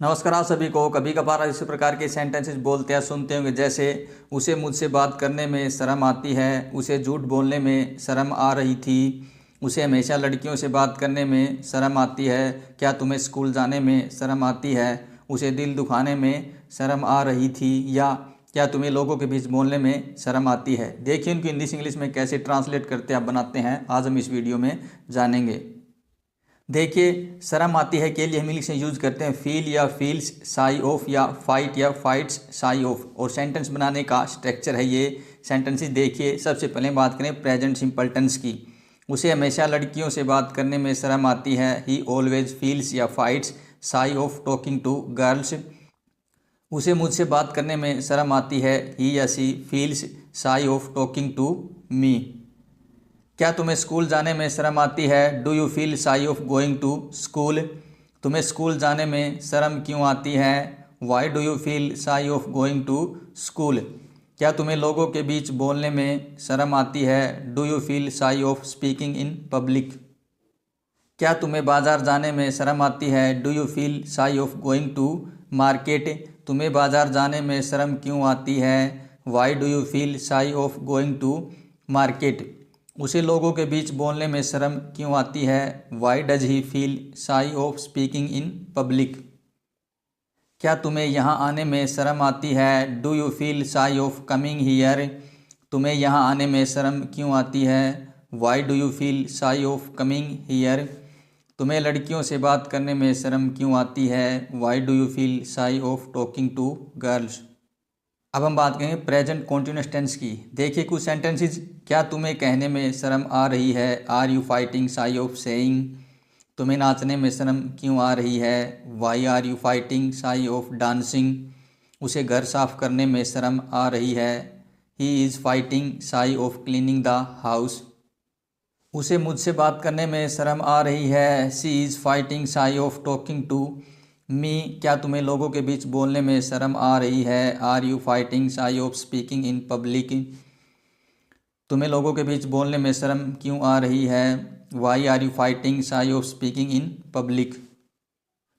नमस्कार आप सभी को। कभी कभार इस प्रकार के सेंटेंसेस बोलते हैं सुनते होंगे, जैसे उसे मुझसे बात करने में शर्म आती है, उसे झूठ बोलने में शर्म आ रही थी, उसे हमेशा लड़कियों से बात करने में शर्म आती है, क्या तुम्हें स्कूल जाने में शर्म आती है, उसे दिल दुखाने में शर्म आ रही थी, या क्या तुम्हें लोगों के बीच बोलने में शर्म आती है। देखिए उनको हिंदी से इंग्लिश में कैसे ट्रांसलेट करते आप बनाते हैं, आज हम इस वीडियो में जानेंगे। देखिए शर्म आती है के लिए हम इंग्लिश में यूज करते हैं फील या फील्स, साई ऑफ या फाइट या फाइट्स साई ऑफ। और सेंटेंस बनाने का स्ट्रक्चर है ये सेंटेंसेस। देखिए सबसे पहले बात करें प्रेजेंट सिंपल टेंस की। उसे हमेशा लड़कियों से बात करने में शर्म आती है, ही ऑलवेज फील्स या fights shy of talking to girls. उसे मुझसे बात करने में शर्म आती है, ही या she feels shy of talking to me. क्या तुम्हें स्कूल जाने में शर्म आती है, do you feel shy of going to school. तुम्हें स्कूल जाने में शर्म क्यों आती है, why do you feel shy of going to school. क्या तुम्हें लोगों के बीच बोलने में शर्म आती है, do you feel shy of speaking in public. क्या तुम्हें बाजार जाने में शर्म आती है, do you feel shy of going to market. तुम्हें बाजार जाने में शर्म क्यों आती है, why do you feel shy of going to market. उसे लोगों के बीच बोलने में शर्म क्यों आती है, why does he feel shy of speaking in public. क्या तुम्हें यहाँ आने में शर्म आती है, do you feel shy of coming here. तुम्हें यहाँ आने में शर्म क्यों आती है, why do you feel shy of coming here. तुम्हें लड़कियों से बात करने में शर्म क्यों आती है, why do you feel shy of talking to girls. अब हम बात करेंगे प्रेजेंट कॉन्टिन्यूअस टेंस की। देखिए कुछ सेंटेंसेस। क्या तुम्हें कहने में शर्म आ रही है, are you fighting shy of saying. तुम्हें नाचने में शर्म क्यों आ रही है, why are you fighting shy of dancing. उसे घर साफ करने में शर्म आ रही है, he is fighting shy of cleaning the house. उसे मुझसे बात करने में शर्म आ रही है, she is fighting shy of talking to me. क्या तुम्हें लोगों के बीच बोलने में शर्म आ रही है, are you fighting shy of speaking in public. तुम्हें लोगों के बीच बोलने में शर्म क्यों आ रही है, why are you fighting shy of speaking in public.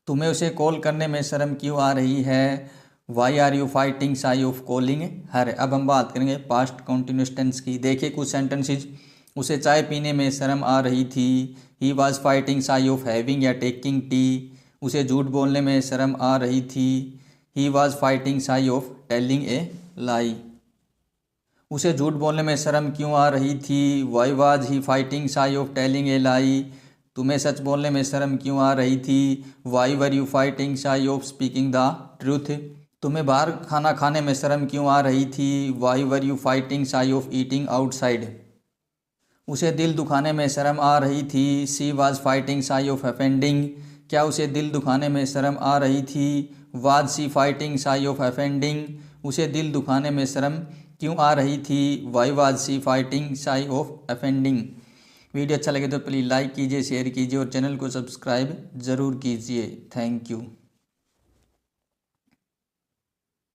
तुम्हें उसे कॉल करने में शर्म क्यों आ रही है, why are you fighting shy of calling her. अब हम बात करेंगे पास्ट कंटिन्यूअस टेंस की। देखिए कुछ सेंटेंसेस। उसे चाय पीने में शर्म आ रही थी, he was fighting shy of having या टेकिंग टी। उसे झूठ बोलने में शर्म आ रही थी, he was fighting shy of telling a lie. उसे झूठ बोलने में शर्म क्यों आ रही थी, why was he fighting shy of telling a lie. तुम्हें सच बोलने में शर्म क्यों आ रही थी, why were you fighting shy of speaking the truth. तुम्हें बाहर खाना खाने में शर्म क्यों आ रही थी, why were you fighting shy of eating outside. उसे दिल दुखाने में शर्म आ रही थी, she was fighting shy of offending. क्या उसे दिल दुखाने में शर्म आ रही थी, was she fighting shy of offending. उसे दिल दुखाने में शर्म क्यों आ रही थी, why was she fighting shy of offending. Video अच्छा लगे तो प्लीज़ लाइक कीजिए, शेयर कीजिए और चैनल को सब्सक्राइब ज़रूर कीजिए। Thank you.